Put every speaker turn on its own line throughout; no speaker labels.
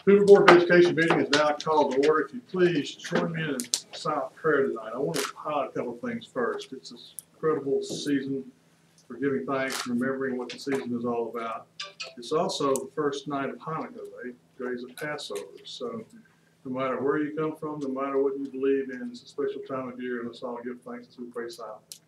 Hoover Board of Education meeting is now called to order. If you please join me in a silent prayer tonight. I want to highlight a couple of things first. It's an incredible season for giving thanks and remembering what the season is all about. It's also the first night of Hanukkah, days of Passover. So no matter where you come from, no matter what you believe in, it's a special time of year, and let's all give thanks as we pray silently.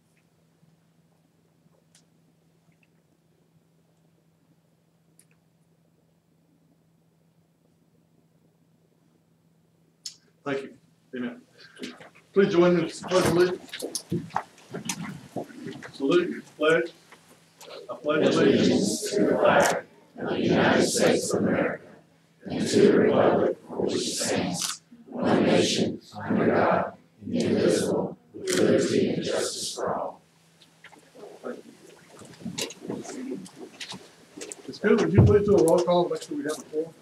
Thank you. Amen. Please join me in the pledge of allegiance. Salute, pledge. I pledge allegiance
to the flag of the United States of America and to the republic for which it stands, one nation, under God, indivisible, with liberty and justice for all.
It's good. Would you please do a roll call to make sure we have a quorum?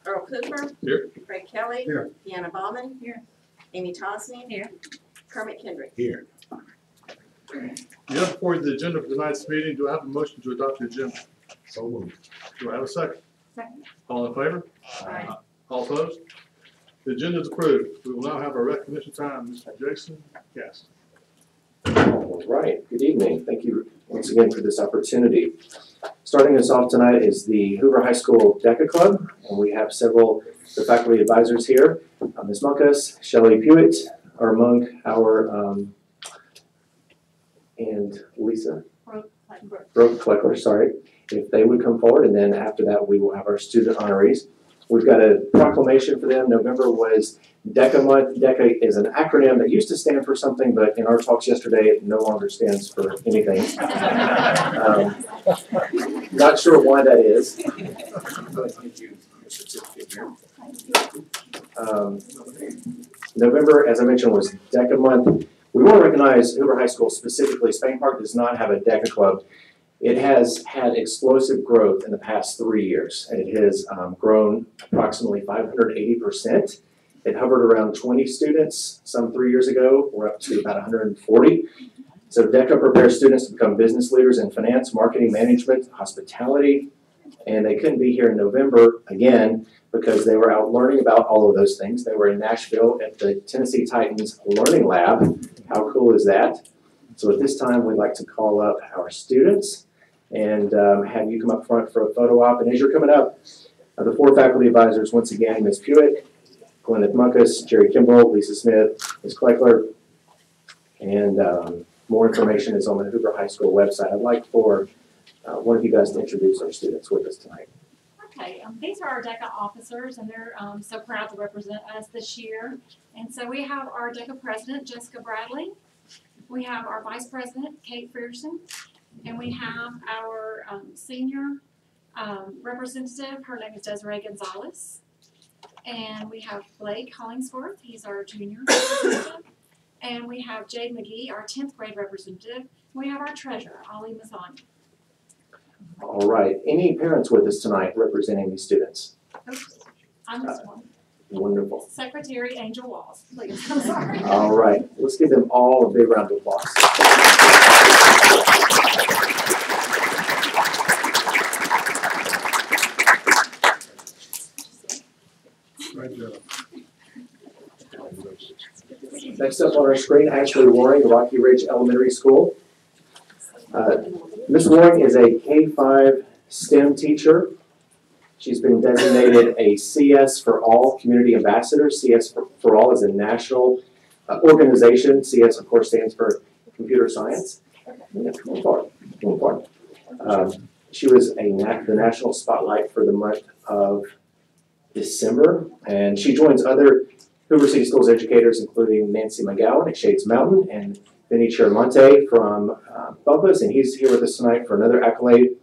Earl Hoover.
Here.
Craig Kelly.
Here.
Deanna Bauman. Here. Amy Tosney. Here. Kermit Kendrick.
Here. You have before you the agenda for tonight's meeting. Do I have a motion to adopt the agenda?
So moved.
Do I have a second?
Second.
All in favor?
Aye.
All opposed? The agenda is approved. We will now have our recognition time. Mr. Jason Cass.
All right. Good evening. Thank you once again for this opportunity. Starting us off tonight is the Hoover High School DECA Club, and we have several of the faculty advisors here. Ms. Munkus, Shelley Pewitt are among our, and Lisa Brooke Kleckler, sorry, if they would come forward, and then after that we will have our student honorees. We've got a proclamation for them. November was DECA month. DECA is an acronym that used to stand for something, but in our talks yesterday, it no longer stands for anything. Not sure why that is. November, as I mentioned, was DECA month. We want to recognize Hoover High School specifically. Spain Park does not have a DECA club. It has had explosive growth in the past 3 years, and it has grown approximately 580%. It hovered around 20 students some 3 years ago. We're up to about 140. So DECA prepares students to become business leaders in finance, marketing, management, hospitality, and they couldn't be here in November again because they were out learning about all of those things. They were in Nashville at the Tennessee Titans Learning Lab. How cool is that? So at this time, we'd like to call up our students and have you come up front for a photo op. And as you're coming up, the four faculty advisors, once again, Ms. Pewitt, Gwyneth Munkus, Jerry Kimball, Lisa Smith, Ms. Kleckler, and more information is on the Hoover High School website. I'd like for one of you guys to introduce our students with us tonight.
Okay, these are our DECA officers, and they're so proud to represent us this year. And so we have our DECA president, Jessica Bradley. We have our vice president, Kate Frierson. And we have our senior representative. Her name is Desiree Gonzalez. And we have Blake Hollingsworth. He's our junior representative. And we have Jade McGee, our 10th grade representative. We have our treasurer, Ali Mazani.
All right. Any parents with us tonight representing these students?
Oops, I missed one.
Wonderful.
Secretary Angel Walls, please. I'm sorry.
All right. Let's give them all a big round of applause. Next up on our screen, Ashley Waring, Rocky Ridge Elementary School. Ms. Waring is a K-5 STEM teacher. She's been designated a CS for All Community Ambassador. CS for All is a national organization. CS, of course, stands for Computer Science. Come on forward. She was the national spotlight for the month of December, and she joins other Hoover City Schools educators, including Nancy McGowan at Shades Mountain and Vinny Chiramonte from Bumpus, and he's here with us tonight for another accolade.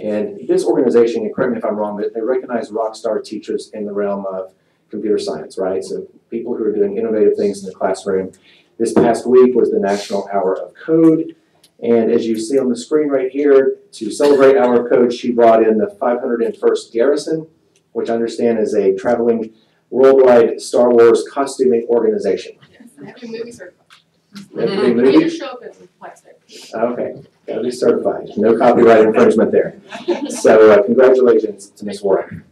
And this organization, and correct me if I'm wrong, but they recognize rock star teachers in the realm of computer science, right? So people who are doing innovative things in the classroom. This past week was the National Hour of Code. And as you see on the screen right here, to celebrate Hour of Code, she brought in the 501st Garrison, which I understand is a traveling worldwide Star Wars costuming organization.
Movie certified.
They have to be
They
movie?
just show up as plastic.
Okay, gotta be certified. No copyright infringement there. So congratulations to Ms. Warren.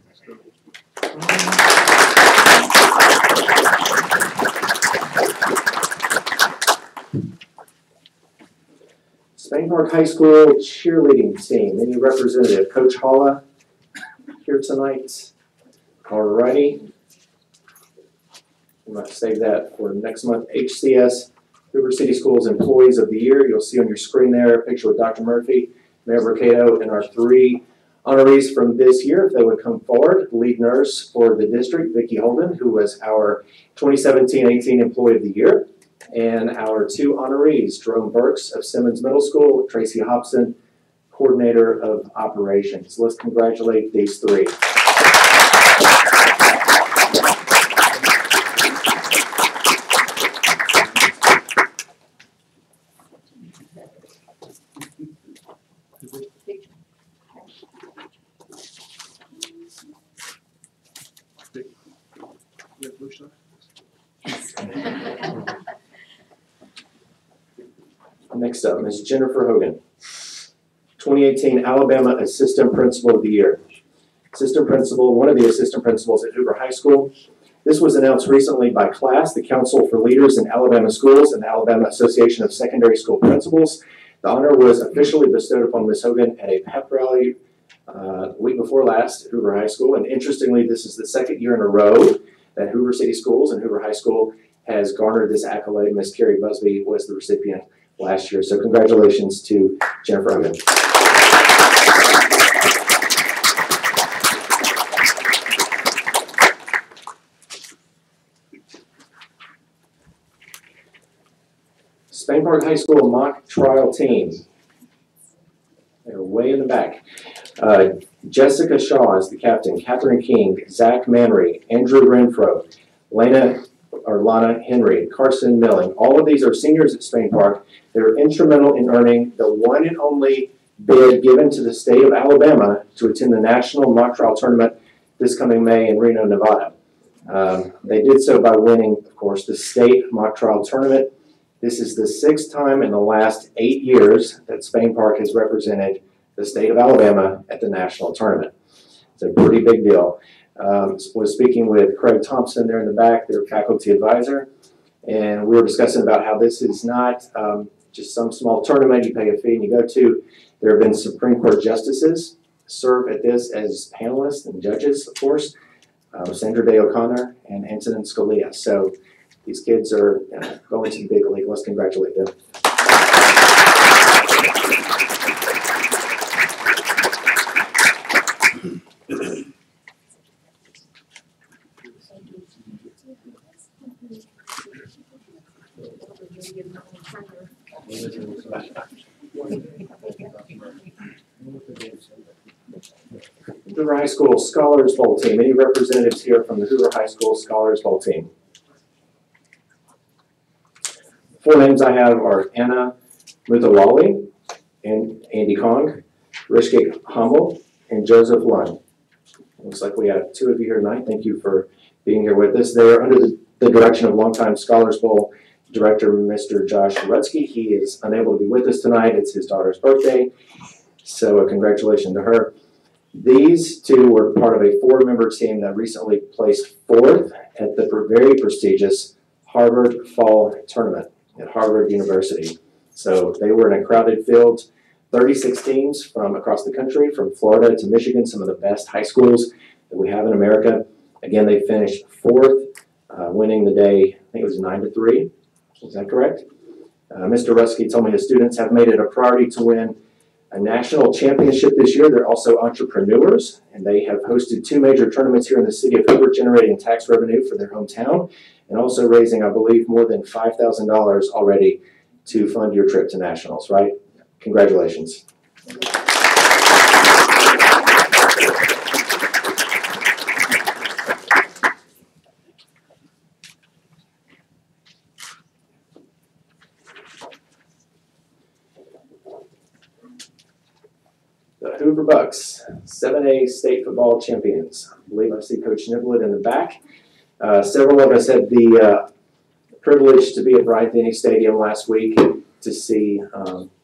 Spain Park High School cheerleading team. Any representative? Coach Holla here tonight. Alrighty. We might save that for next month. HCS, Hoover City Schools Employees of the Year. You'll see on your screen there a picture with Dr. Murphy, Mayor Mercado, and our 3 honorees from this year, if they would come forward. Lead nurse for the district, Vicki Holden, who was our 2017-18 Employee of the Year. And our 2 honorees, Jerome Burks of Simmons Middle School, Tracy Hobson, Coordinator of Operations. Let's congratulate these 3. Next up, Ms. Jennifer Hogan, 2018 Alabama Assistant Principal of the Year. Assistant Principal, one of the assistant principals at Hoover High School. This was announced recently by CLASS, the Council for Leaders in Alabama Schools, and the Alabama Association of Secondary School Principals. The honor was officially bestowed upon Ms. Hogan at a pep rally the week before last at Hoover High School. And interestingly, this is the 2nd year in a row that Hoover City Schools and Hoover High School has garnered this accolade. Ms. Carrie Busby was the recipient last year. So congratulations to Jennifer Hogan. Spain Park High School mock trial team. They're way in the back. Jessica Shaw is the captain, Catherine King, Zach Manry, Andrew Renfro, Lana Henry, Carson Milling. All of these are seniors at Spain Park. They're instrumental in earning the one and only bid given to the state of Alabama to attend the National Mock Trial Tournament this coming May in Reno, Nevada. They did so by winning, of course, the state mock trial tournament. This is the 6th time in the last 8 years that Spain Park has represented the state of Alabama at the national tournament. It's a pretty big deal. Was speaking with Craig Thompson there in the back, their faculty advisor, and we were discussing about how this is not just some small tournament you pay a fee and you go to. There have been Supreme Court justices serve at this as panelists and judges, of course, Sandra Day O'Connor and Antonin Scalia. So these kids are going to the big league. Let's congratulate them. Hoover High School Scholars Bowl team. Any representatives here from the Hoover High School Scholars Bowl team? 4 names I have are Anna Muthalali, and Andy Kong, Rishkik Humble, and Joseph Lund. Looks like we have 2 of you here tonight. Thank you for being here with us. They are under the direction of longtime Scholars Bowl director, Mr. Josh Rutsky. He is unable to be with us tonight. It's his daughter's birthday, so congratulations to her. These 2 were part of a 4-member team that recently placed 4th at the very prestigious Harvard Fall Tournament at Harvard University. So they were in a crowded field, 36 teams from across the country, from Florida to Michigan, some of the best high schools that we have in America. Again, they finished 4th, winning the day, I think it was 9-3. Is that correct? Mr. Rutsky told me his students have made it a priority to win a national championship this year. They're also entrepreneurs, and they have hosted 2 major tournaments here in the city of Hoover, generating tax revenue for their hometown, and also raising, I believe, more than $5,000 already to fund your trip to nationals, right? Congratulations. The Hoover Bucks, 7A state football champions. I believe I see Coach Niblett in the back. Several of us had the privileged to be at Bryant-Denny Stadium last week to see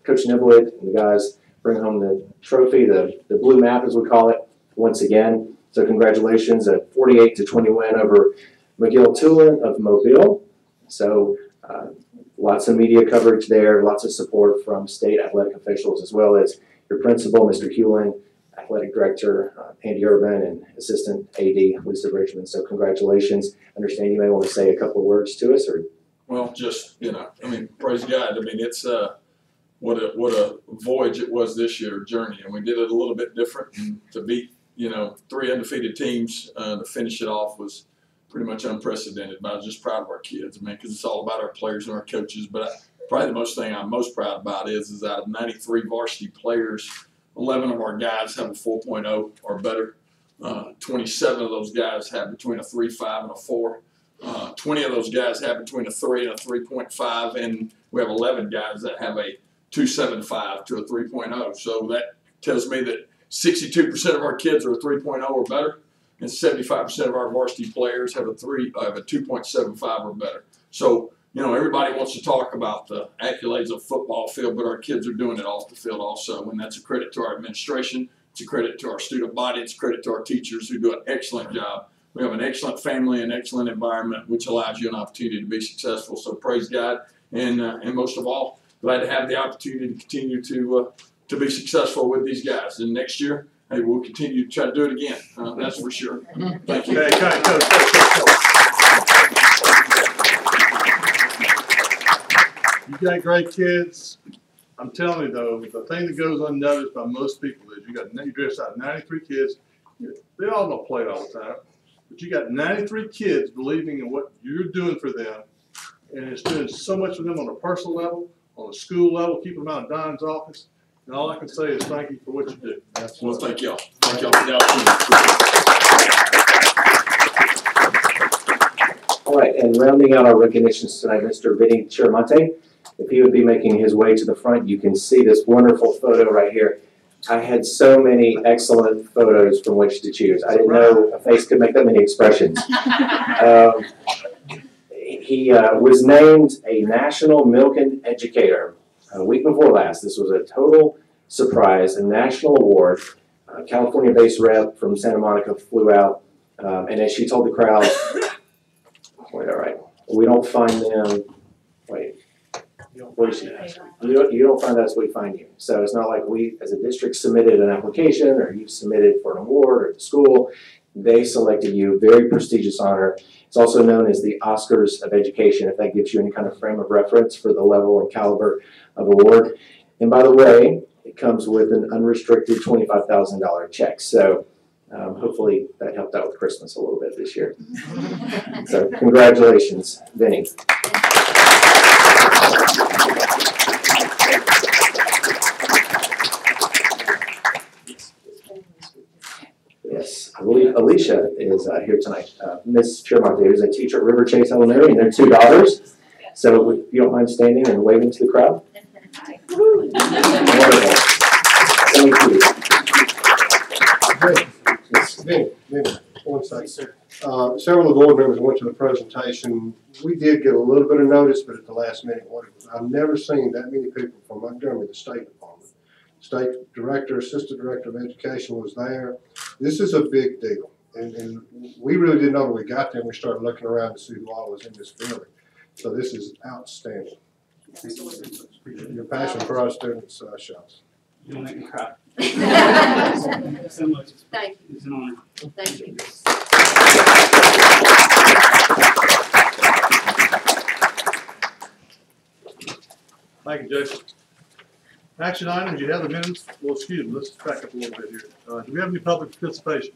Coach Niblett and the guys bring home the trophy, the blue map as we call it, once again. So congratulations, a 48-20 win over McGill-Tulane of Mobile. So lots of media coverage there, lots of support from state athletic officials, as well as your principal, Mr. Hewlin, athletic director, Andy Urban, and assistant AD, Lisa Bridgman. So congratulations. I understand you may want to say a couple of words to us, or?
Well, just, praise God. It's what a voyage it was this year, journey, and we did it a little bit different. And to beat, 3 undefeated teams to finish it off was pretty much unprecedented. But I was just proud of our kids, because it's all about our players and our coaches. But probably the thing I'm most proud about is out of 93 varsity players, 11 of our guys have a 4.0 or better. 27 of those guys have between a 3.5 and a 4. 20 of those guys have between a 3 and a 3.5, and we have 11 guys that have a 2.75 to a 3.0. So that tells me that 62% of our kids are a 3.0 or better, and 75% of our varsity players have a 2.75 or better. So, everybody wants to talk about the accolades of football field, but our kids are doing it off the field also, and that's a credit to our administration. It's a credit to our student body. It's a credit to our teachers who do an excellent job. We have an excellent family, an excellent environment, which allows you an opportunity to be successful. So praise God, and most of all, glad to have the opportunity to continue to be successful with these guys. And next year, hey, we'll continue to try to do it again. That's for sure. Thank you.
You got great kids. I'm telling you though, the thing that goes unnoticed by most people is you dress out 93 kids. They all don't play all the time, but you got 93 kids believing in what you're doing for them, and it's doing so much for them on a personal level, on a school level, keeping them out of Don's office. And all I can say is thank you for what you do.
Well, thank y'all. Thank y'all for the opportunity.
All right, and rounding out our recognitions tonight, Mr. Vinny Chiramonte. If he would be making his way to the front, you can see this wonderful photo right here. I had so many excellent photos from which to choose. I didn't know a face could make that many expressions. He was named a National Milken Educator a week before last. This was a total surprise, a national award. California-based rep from Santa Monica flew out, and as she told the crowd, wait, all right, we don't find them, wait. What is she? You don't find us, we find you. So it's not like we, as a district, submitted an application or you submitted for an award or the school. They selected you. Very prestigious honor. It's also known as the Oscars of Education, if that gives you any kind of frame of reference for the level and caliber of award. And by the way, it comes with an unrestricted $25,000 check. So hopefully that helped out with Christmas a little bit this year. So congratulations, Vinny. Yes, I believe Alicia is here tonight. Miss Chiramonte, who's a teacher at River Chase Elementary, and their 2 daughters. So if you don't mind standing and waving to the crowd. Wonderful. Thank you.
Vinny, one second. Several of the board members went to the presentation. We did get a little bit of notice, but at the last minute, I've never seen that many people from Montgomery, the State Department. State Director, Assistant Director of Education was there. This is a big deal. And we really didn't know when we got there, and we started looking around to see who all was in this building. So this is outstanding. Your passion for our students shows.
You'll make me cry.
Thank
So much.
Thank you.
It's an honor.
Thank you.
Thank you, Jason. Action items, you have the minutes. Well, excuse me, let's back up a little bit here. Do we have any public participation?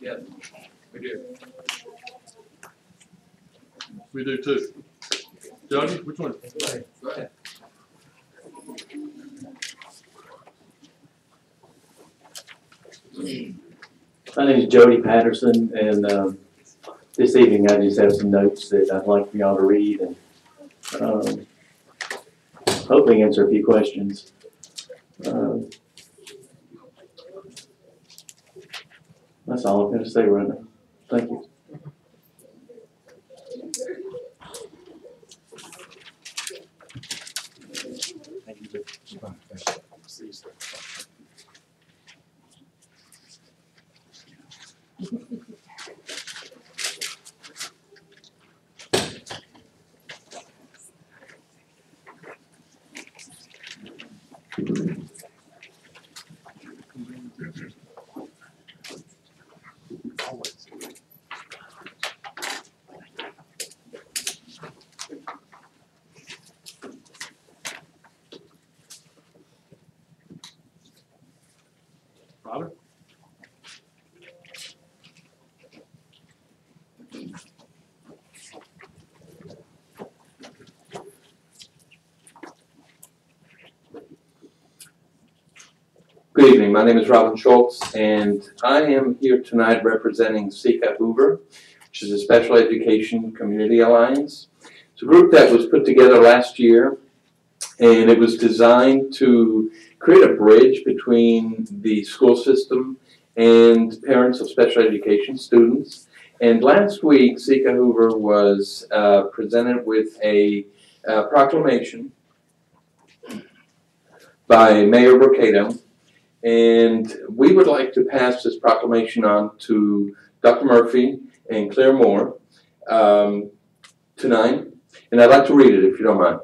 Yeah, we do.
We do too. Jody, which one?
Go ahead.
My name is Jody Patterson, and this evening I just have some notes that I'd like for y'all to read and hopefully answer a few questions. That's all I'm going to say right now. Thank you.
Good evening. My name is Robin Schultz, and I am here tonight representing Seeka Hoover, which is a special education community alliance. It's a group that was put together last year, and it was designed to create a bridge between the school system and parents of special education students. And last week, Seeka Hoover was presented with a proclamation by Mayor Brocato. And we would like to pass this proclamation on to Dr. Murphy and Claire Moore tonight. And I'd like to read it if you don't mind.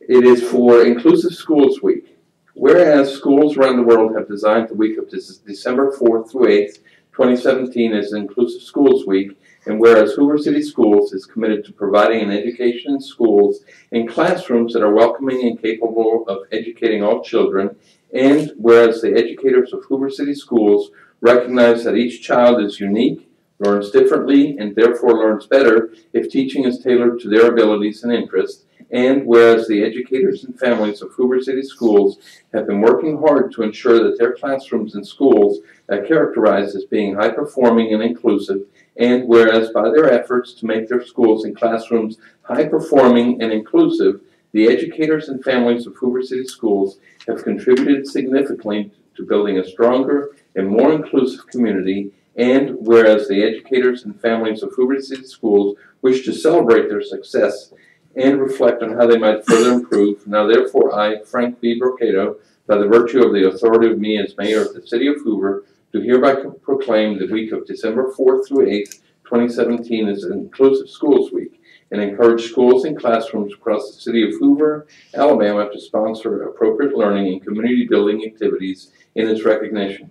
It is for Inclusive Schools Week. Whereas schools around the world have designed the week of December 4th through 8th, 2017 as Inclusive Schools Week, and whereas Hoover City Schools is committed to providing an education in schools and classrooms that are welcoming and capable of educating all children, and whereas the educators of Hoover City Schools recognize that each child is unique, learns differently, and therefore learns better if teaching is tailored to their abilities and interests, and whereas the educators and families of Hoover City Schools have been working hard to ensure that their classrooms and schools are characterized as being high-performing and inclusive, and whereas by their efforts to make their schools and classrooms high-performing and inclusive, the educators and families of Hoover City Schools have contributed significantly to building a stronger and more inclusive community, and whereas the educators and families of Hoover City Schools wish to celebrate their success and reflect on how they might further improve, now therefore I, Frank V. Brocato, by the virtue of the authority of me as mayor of the city of Hoover, do hereby proclaim the week of December 4th through 8th, 2017 as an Inclusive Schools Week, and encourage schools and classrooms across the city of Hoover, Alabama to sponsor appropriate learning and community building activities in its recognition.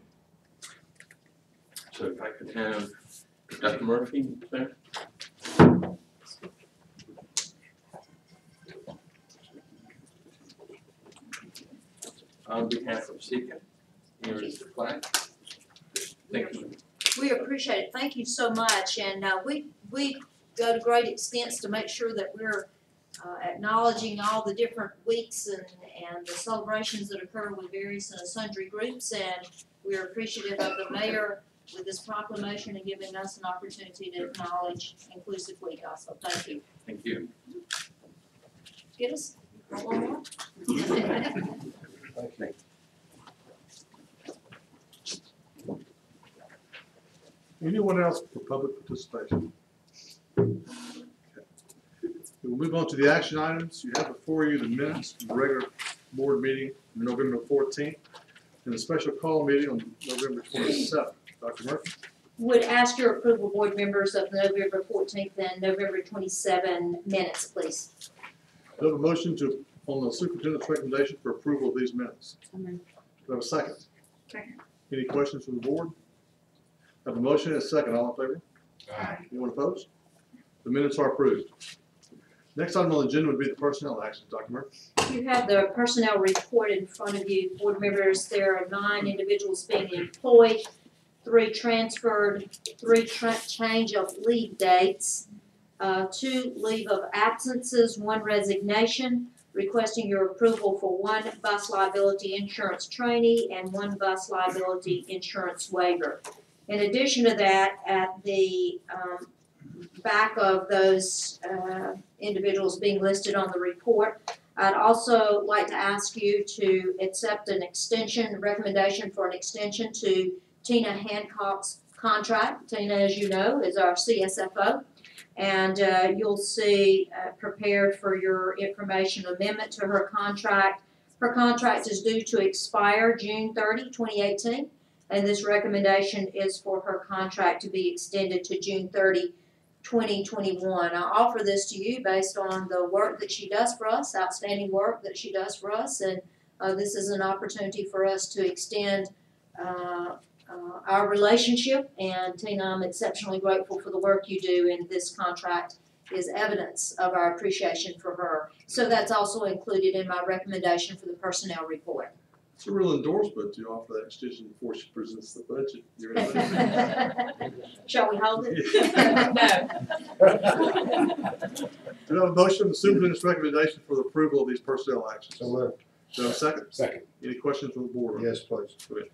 So if I could have Dr. Murphy and Claire. On behalf of Seeka, here is the flag. Thank you.
We appreciate it. Thank you so much. And we go to great extents to make sure that we're acknowledging all the different weeks and the celebrations that occur with various and sundry groups. And we're appreciative of the mayor with this proclamation and giving us an opportunity to acknowledge Inclusive Week also. Thank you.
Thank you.
Get us one more.
Thank you.
Anyone else for public participation? Okay. We'll move on to the action items. You have before you the minutes of the regular board meeting on November 14th and a special call meeting on November 27th. Dr. Murphy?
Would ask your approval, board members, of November 14th and November 27 minutes, please.
Do I have a motion on the superintendent's recommendation for approval of these minutes? Do I have a second?
Second.
Any questions from the board? I have a motion and a second. All in favor?
Aye.
Anyone opposed? The minutes are approved. Next item on the agenda would be the personnel actions. Dr. Murphy?
You have the personnel report in front of you, board members. There are 9 individuals being employed, 3 transferred, 3 change of leave dates, 2 leave of absences, 1 resignation, requesting your approval for 1 bus liability insurance trainee and 1 bus liability insurance waiver. In addition to that, at the back of those individuals being listed on the report, I'd also like to ask you to accept an extension, recommendation for an extension to Tina Hancock's contract. Tina, as you know, is our CSFO. And you'll see prepared for your information amendment to her contract. Her contract is due to expire June 30, 2018, and this recommendation is for her contract to be extended to June 30, 2021. I offer this to you based on the work that she does for us, outstanding work that she does for us, and this is an opportunity for us to extend our relationship. And Tina, I'm exceptionally grateful for the work you do, and this contract is evidence of our appreciation for her. So that's also included in my recommendation for the personnel report.
It's a real endorsement to offer that extension before she presents the budget.
Shall we hold it?
No. Do I have a motion on the superintendent's recommendation for the approval of these personnel actions?
So moved.
Do I have a second?
Second.
Any questions from the board?
Yes, please.
Go ahead.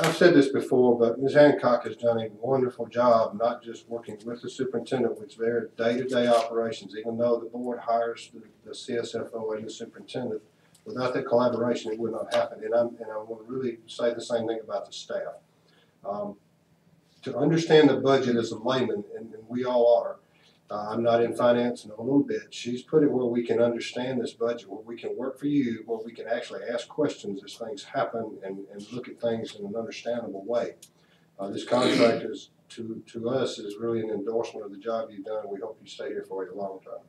I've said this before, but Ms. Hancock has done a wonderful job, not just working with the superintendent, which their day-to-day operations, even though the board hires the CSFO and the superintendent, without that collaboration, it would not happen. And I want to really say the same thing about the staff. To understand the budget as a layman, and we all are, I'm not in finance in a little bit. She's put it where we can understand this budget, where we can work for you, where we can actually ask questions as things happen and look at things in an understandable way. This contract is, to us, is really an endorsement of the job you've done. We hope you stay here for a long time.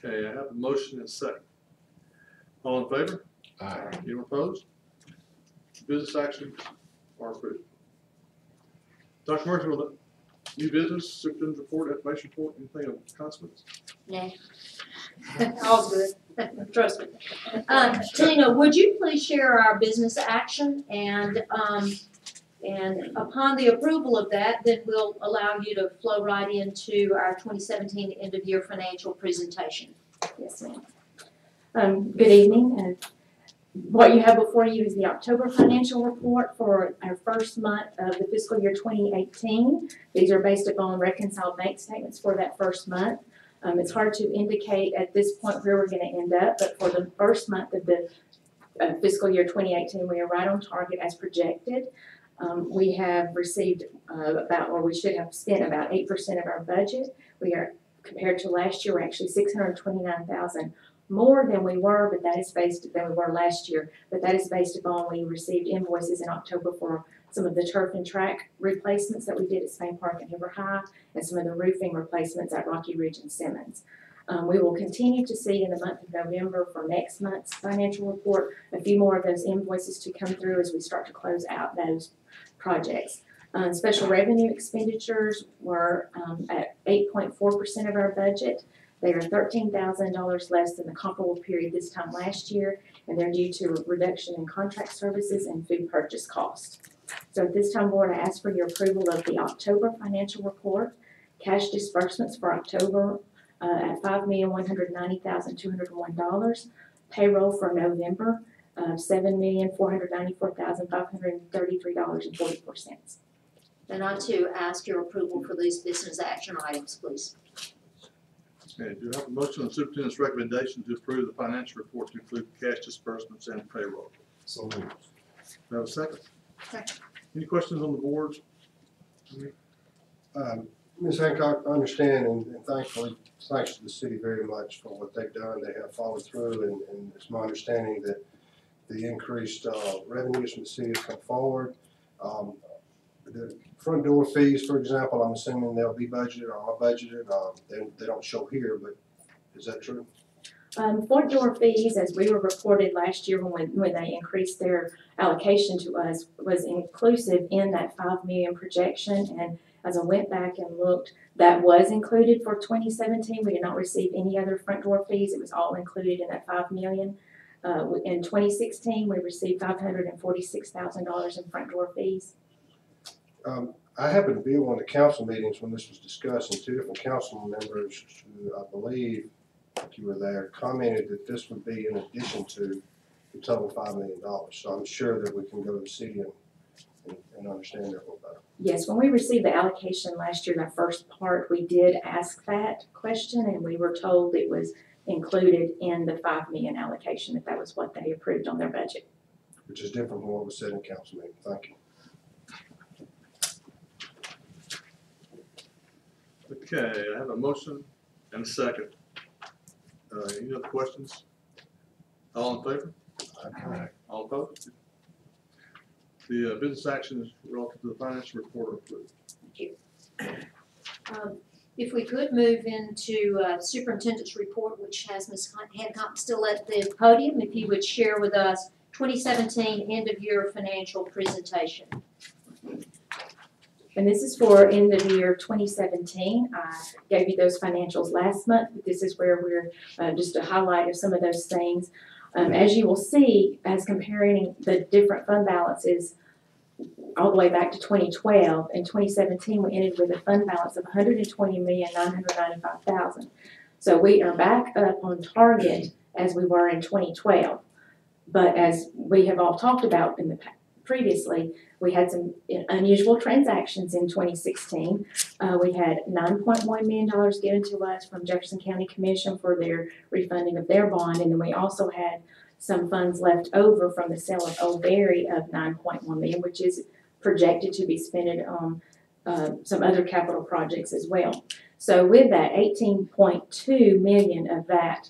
Okay, I have a motion and a second. All in favor?
Aye.
Anyone opposed? Business actions are approved. Dr. Murphy, will the new business, superintendent's report, information report, anything of consequence?
Nah. All's good. Trust me. Tina, would you please share our business action and upon the approval of that, then we'll allow you to flow right into our 2017 end of year financial presentation.
Yes, ma'am. Good evening. What you have before you is the October financial report for our first month of the fiscal year 2018. These are based upon reconciled bank statements for that first month. It's hard to indicate at this point where we're going to end up, but for the first month of the fiscal year 2018, we are right on target as projected. We have received we should have spent about 8% of our budget. We are, compared to last year, we're actually $629,000 more than we were, but that is than we were last year. But that is based upon we received invoices in October for some of the turf and track replacements that we did at Spain Park and Hoover High, and some of the roofing replacements at Rocky Ridge and Simmons. We will continue to see in the month of November for next month's financial report a few more of those invoices to come through as we start to close out those projects. Special revenue expenditures were at 8.4% of our budget. They are $13,000 less than the comparable period this time last year, and they're due to a reduction in contract services and food purchase costs. So at this time, Board, I ask for your approval of the October financial report. Cash disbursements for October at $5,190,201. Payroll for November of $7,494,533.44.
And I too ask your approval for these business action items, please.
Okay, do you have a motion on the superintendent's recommendation to approve the financial report to include cash disbursements and payroll?
So moved.
Do I have a second?
Second.
Any questions on the board?
Ms. Hancock, I understand and thankfully, thanks to the city very much for what they've done. They have followed through and it's my understanding that the increased revenues from the city have come forward. The front door fees, for example, I'm assuming they'll be budgeted or are budgeted. They don't show here, but is that true?
Front door fees, as we were reported last year when they increased their allocation to us, was inclusive in that $5 million projection. And as I went back and looked, that was included for 2017. We did not receive any other front door fees. It was all included in that $5 million. In 2016, we received $546,000 in front door fees.
I happened to be at one of the council meetings when this was discussed, and two different council members, who I believe you were there, commented that this would be in addition to the total $5 million. So I'm sure that we can go to the city and understand that a little better.
Yes, when we received the allocation last year, that first part, we did ask that question, and we were told it was included in the $5 million allocation, that was what they approved on their budget.
Which is different from what was said in council meeting. Thank you.
Okay, I have a motion and a second. Any other questions? All in favor?
Aye.
All opposed? The business actions relative to the financial report are approved.
Thank you. If we could move into superintendent's report, which has Ms. Hancock still at the podium, if you would share with us 2017 end of year financial presentation.
And this is for end of year 2017. I gave you those financials last month, but this is where we're just a highlight of some of those things. As you will see, as comparing the different fund balances all the way back to 2012, in 2017 we ended with a fund balance of $120,995,000. So we are back up on target as we were in 2012. But as we have all talked about in the previously, we had some unusual transactions in 2016. We had $9.1 million given to us from Jefferson County Commission for their refunding of their bond, and then we also had some funds left over from the sale of Old Berry of $9.1 million, which is projected to be spent on some other capital projects as well. So with that, $18.2 million of that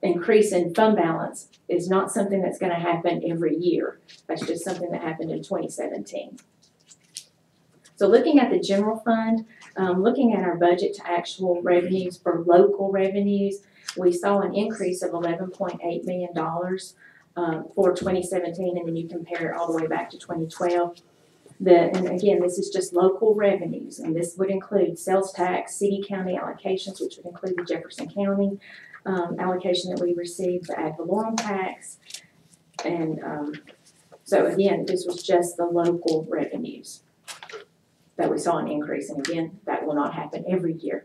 increase in fund balance is not something that's going to happen every year. That's just something that happened in 2017. So looking at the general fund, looking at our budget to actual revenues for local revenues, we saw an increase of $11.8 million for 2017, and then you compare it all the way back to 2012. And again, this is just local revenues, and this would include sales tax, city county allocations, which would include the Jefferson County allocation that we received, the ad valorem tax, and so again, this was just the local revenues that we saw an increase, and again, that will not happen every year.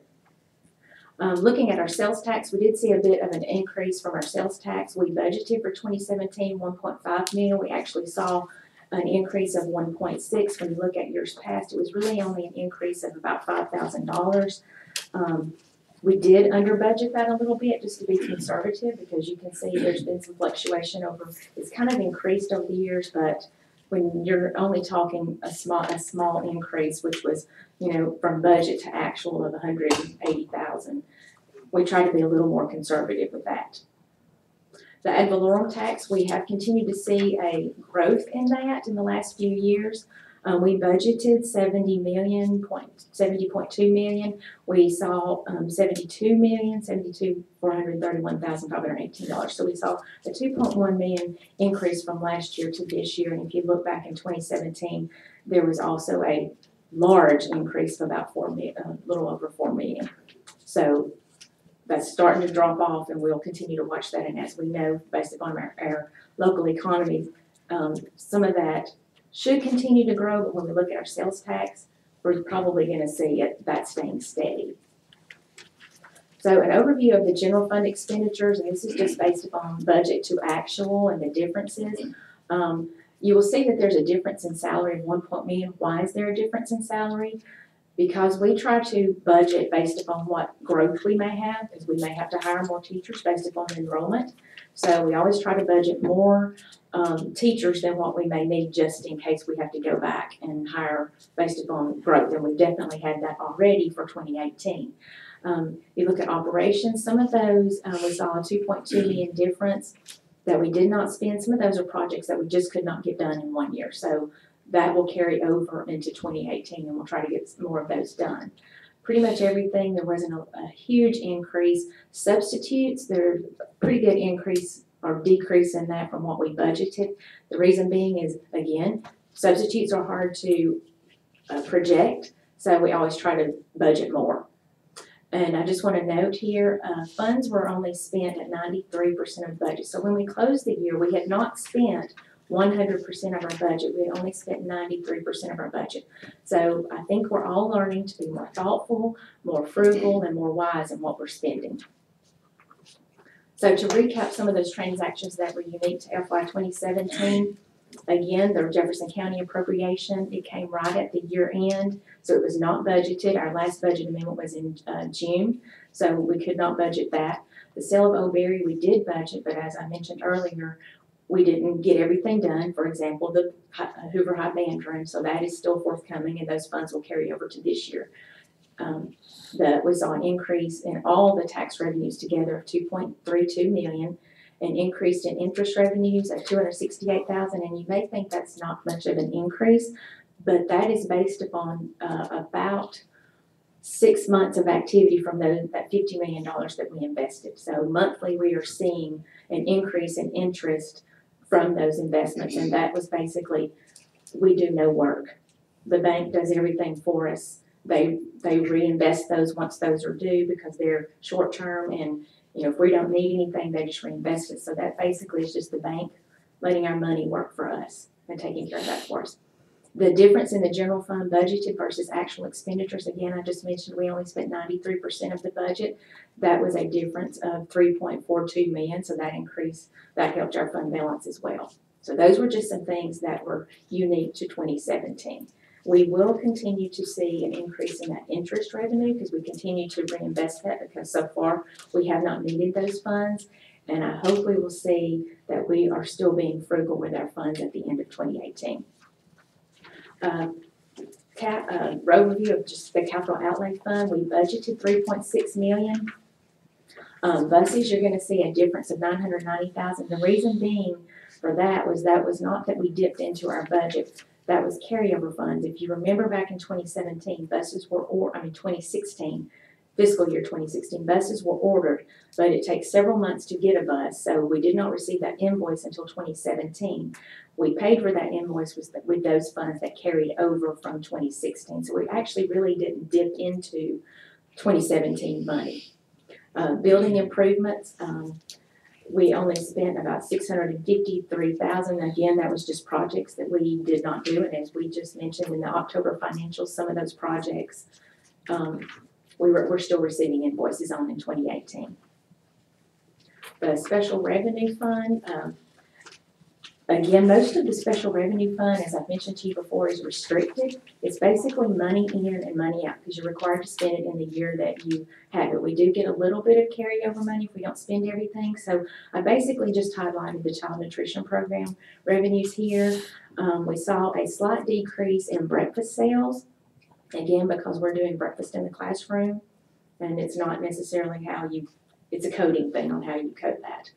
Looking at our sales tax, we did see a bit of an increase from our sales tax. We budgeted for 2017 $1.5 million. We actually saw an increase of 1.6. When you look at years past, it was really only an increase of about $5,000. We did under budget that a little bit just to be conservative, because you can see there's been some fluctuation over, it's kind of increased over the years, but when you're only talking a small increase, which was, you know, from budget to actual of 180,000, we try to be a little more conservative with that. The ad valorem tax, we have continued to see a growth in that in the last few years. We budgeted $70.2 million. We saw $431,518. So we saw a $2.1 million increase from last year to this year. And if you look back in 2017, there was also a large increase of about a little over $4 million. So that's starting to drop off, and we'll continue to watch that. And as we know, based upon our local economy, some of that should continue to grow, but when we look at our sales tax, we're probably going to see that staying steady. So an overview of the general fund expenditures, and this is just based upon budget to actual and the differences. You will see that there's a difference in salary of $1 million. Why is there a difference in salary? Because we try to budget based upon what growth we may have, because we may have to hire more teachers based upon enrollment. So we always try to budget more teachers than what we may need, just in case we have to go back and hire based upon growth. And we definitely had that already for 2018. You look at operations, some of those we saw a $2.2 million difference that we did not spend. Some of those are projects that we just could not get done in 1 year. So that will carry over into 2018, and we'll try to get more of those done. Pretty much everything, there wasn't a huge increase. Substitutes, there's a pretty good increase or decrease in that from what we budgeted. The reason being is, again, substitutes are hard to project, so we always try to budget more. And I just want to note here, funds were only spent at 93% of budget. So when we closed the year, we had not spent 100% of our budget. We only spent 93% of our budget. So I think we're all learning to be more thoughtful, more frugal, and more wise in what we're spending. So to recap some of those transactions that were unique to FY 2017, again, the Jefferson County appropriation, it came right at the year end, so it was not budgeted. Our last budget amendment was in June, so we could not budget that. The sale of Old Berry, we did budget, but as I mentioned earlier, we didn't get everything done. For example, the Hoover High Band Room, so that is still forthcoming, and those funds will carry over to this year. We saw an increase in all the tax revenues together of $2.32 million, an increase in interest revenues of $268,000, and you may think that's not much of an increase, but that is based upon about 6 months of activity from that $50 million that we invested. So monthly we are seeing an increase in interest from those investments, and that was basically, we do no work. The bank does everything for us. They reinvest those once those are due, because they're short term, and you know, if we don't need anything, they just reinvest it. So that basically is just the bank letting our money work for us and taking care of that for us. The difference in the general fund budgeted versus actual expenditures, again, I just mentioned we only spent 93% of the budget. That was a difference of 3.42 million, so that increased, that helped our fund balance as well. So those were just some things that were unique to 2017. We will continue to see an increase in that interest revenue because we continue to reinvest that, because so far we have not needed those funds. And I hope we will see that we are still being frugal with our funds at the end of 2018. Overview of just the capital outlay fund, we budgeted 3.6 million. Buses, you're gonna see a difference of 990,000. The reason being for that was not that we dipped into our budget, that was carryover funds. If you remember back in 2017, 2016, fiscal year 2016, buses were ordered, but it takes several months to get a bus, so we did not receive that invoice until 2017. We paid for that invoice with those funds that carried over from 2016, so we actually really didn't dip into 2017 money. Building improvements, we only spent about 653,000. Again, that was just projects that we did not do, and as we just mentioned in the October financials, some of those projects we're still receiving invoices on in 2018. The special revenue fund, again, most of the special revenue fund, as I've mentioned to you before, is restricted. It's basically money in and money out because you're required to spend it in the year that you have it. We do get a little bit of carryover money if we don't spend everything. So I basically just highlighted the child nutrition program revenues here. We saw a slight decrease in breakfast sales. Again, because we're doing breakfast in the classroom, and it's not necessarily it's a coding thing on how you code that.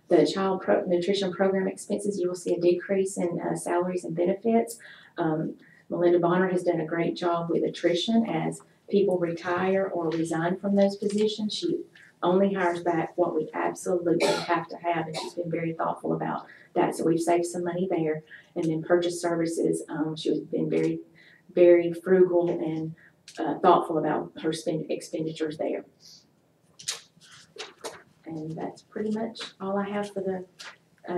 The child nutrition program expenses, you will see a decrease in salaries and benefits. Melinda Bonner has done a great job with attrition as people retire or resign from those positions. She only hires back what we absolutely have to have, and she's been very thoughtful about that. So we've saved some money there. And then purchase services, she has been very frugal and thoughtful about her expenditures there. And that's pretty much all I have for the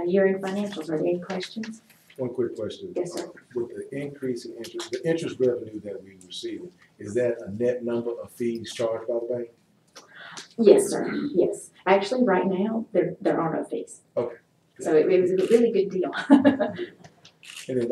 year-end financials. Are there any questions?
One quick question.
Yes, sir.
With the increase in interest, the interest revenue that we receive, is that a net number of fees charged by the bank?
Yes, sir. Yes. Actually, right now, there are no fees.
Okay.
So it was a really good deal.
And then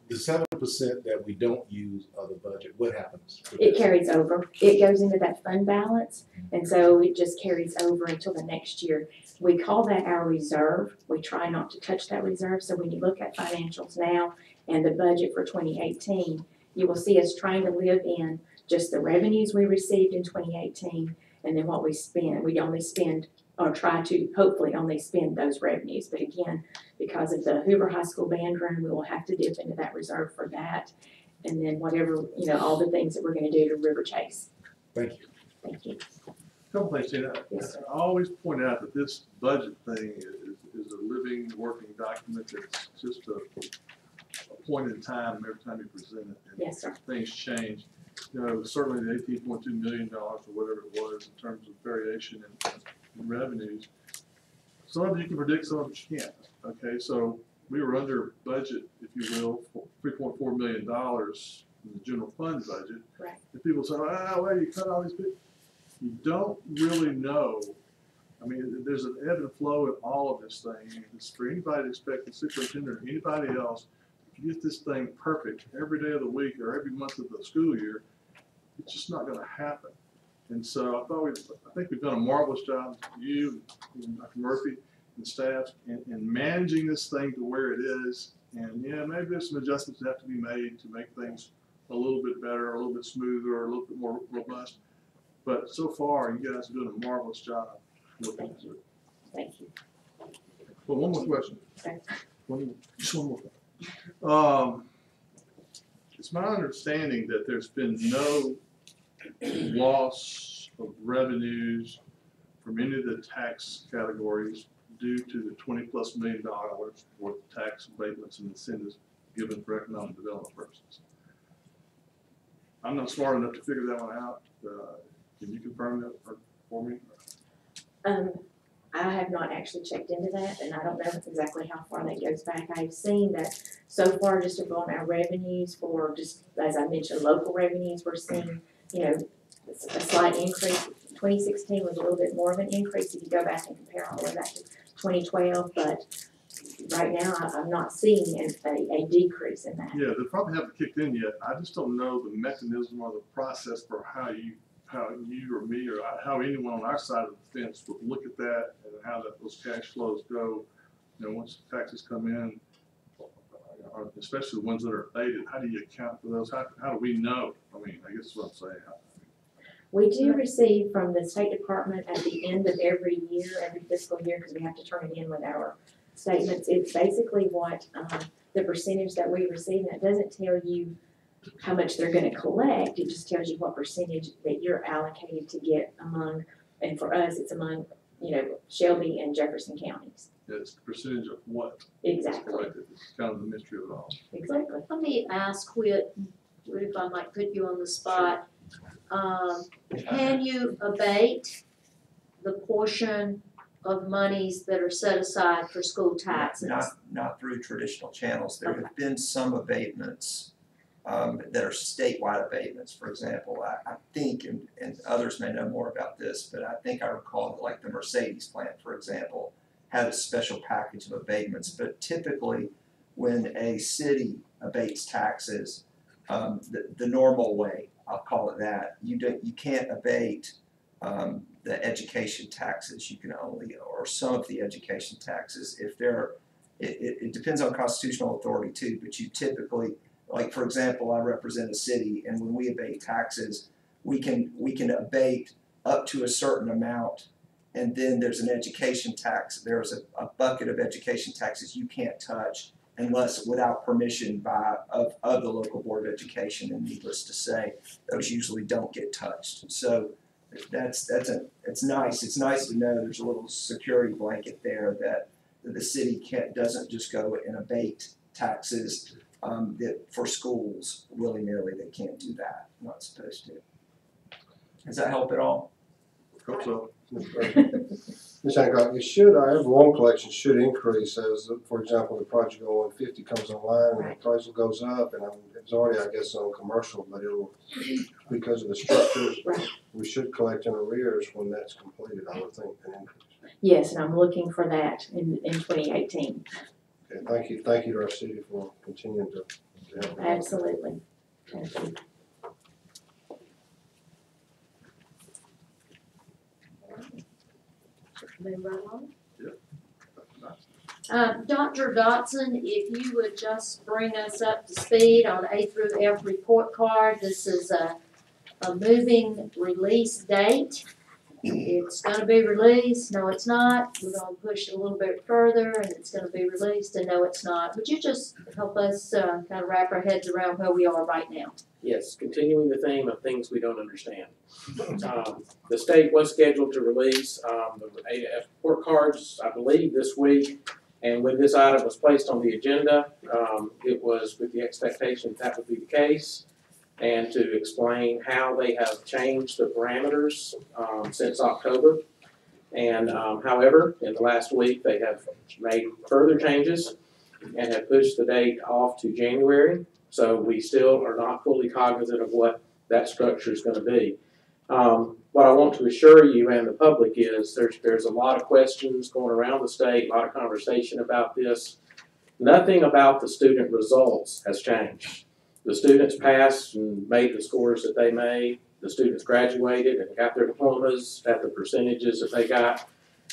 the 7% that we don't use of the budget, what happens?
It carries over. It goes into that fund balance, and so it just carries over until the next year. We call that our reserve. We try not to touch that reserve. So when you look at financials now and the budget for 2018, you will see us trying to live in just the revenues we received in 2018 and then what we spend. We only spend or try to hopefully only spend those revenues. But again, because of the Hoover High School band room, we will have to dip into that reserve for that. And then whatever, all the things that we're going to do to River Chase.
Thank you.
Thank you.
Couple things, Tina.
Yes, sir.
I always point out that this budget thing is a living, working document that's just a point in time every time you present it. And
Yes, sir.
things change. Certainly the $18.2 million or whatever it was in terms of variation in revenues. Some of it you can predict, some of it you can't. Okay, so we were under budget, if you will, $3.4 million in the general fund budget.
Right.
And people say, well, you cut all these people. You don't really know. I mean, there's an ebb and flow in all of this thing. It's for anybody to expect the superintendent or anybody else to get this thing perfect every day of the week or every month of the school year. It's just not going to happen. And so I think we've done a marvelous job, you and Dr. Murphy and staff, in managing this thing to where it is. And yeah, maybe there's some adjustments that have to be made to make things a little bit better, a little bit smoother, or a little bit more robust. But so far, you guys are doing a marvelous job looking into it.
Thank you.
Well, one more question.
Okay.
Just one more. It's my understanding that there's been no loss of revenues from any of the tax categories due to the $20+ million worth of tax abatements and incentives given for economic development purposes. I'm not smart enough to figure that one out. Can you confirm that for me?
I have not actually checked into that, and I don't know exactly how far that goes back. I've seen that so far, just on our revenues for just, as I mentioned, local revenues, we're seeing, you know, a slight increase. 2016 was a little bit more of an increase if you go back and compare all the way back to 2012, but right now I'm not seeing a decrease in that.
Yeah, they probably haven't kicked in yet. I just don't know the mechanism or the process for how you or me or how anyone on our side of the fence would look at that and how those cash flows go. You know, once the taxes come in, or especially the ones that are abated, how do you account for those? How do we know? I mean, I guess that's what I'm saying.
We do receive from the State Department at the end of every year, every fiscal year, because we have to turn it in with our statements. It's basically what the percentage that we receive, and it doesn't tell you how much they're going to collect. It just tells you what percentage that you're allocated to get among, and for us, it's among, you know, Shelby and Jefferson counties.
Yeah, it's the percentage of what
Exactly.
is collected. It's kind of the mystery of it all.
Exactly.
Let me ask Whit, if I might put you on the spot. Can you abate the portion of monies that are set aside for school taxes?
Not through traditional channels. There have been some abatements that are statewide abatements. For example, I think, and others may know more about this, but I think I recall that like the Mercedes plant, for example, had a special package of abatements. But typically, when a city abates taxes, the normal way, I'll call it that, you can't abate the education taxes. You can only, or some of the education taxes, if they're, it depends on constitutional authority too, but you typically, like for example, I represent a city, and when we abate taxes, we can abate up to a certain amount, and then there's an education tax. There's a bucket of education taxes you can't touch unless without permission of the local board of education, and needless to say, those usually don't get touched. So it's nice. It's nice to know there's a little security blanket there that the city doesn't just go and abate taxes that for schools willy-nilly. They can't do that. Not supposed to. Does that help at all?
Hope so.
Ms. Hancock, our loan collection should increase as, for example, the project 0150 comes online and the appraisal goes up, and it's already, I guess, on commercial, but it'll, because of the structures, we should collect in arrears when that's completed, I would think, an increase.
Yes, and I'm looking for that in 2018.
Okay, thank you to our city for continuing to help.
Absolutely. Thank you.
Move right on.
Yeah.
Dr. Dotson, if you would just bring us up to speed on A through F report card. This is a moving release date. It's gonna be released, no it's not. We're gonna push it a little bit further and it's gonna be released and no it's not. Would you just help us kind of wrap our heads around where we are right now?
Yes, continuing the theme of things we don't understand. The state was scheduled to release the AF report cards, I believe, this week. And when this item was placed on the agenda, it was with the expectation that would be the case, and to explain how they have changed the parameters since October. And however, in the last week, they have made further changes and have pushed the date off to January. So we still are not fully cognizant of what that structure is going to be. What I want to assure you and the public is there's a lot of questions going around the state, a lot of conversation about this. Nothing about the student results has changed. The students passed and made the scores that they made. The students graduated and got their diplomas at the percentages that they got.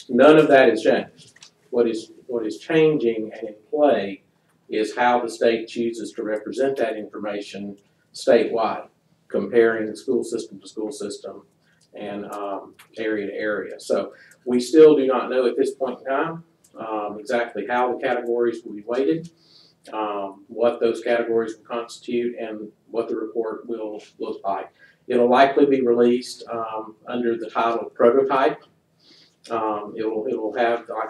None of that has changed. What is changing and in play is how the state chooses to represent that information statewide, comparing school system to school system and area to area. So we still do not know at this point in time exactly how the categories will be weighted, what those categories will constitute, and what the report will look like. It'll likely be released under the title prototype. It'll have like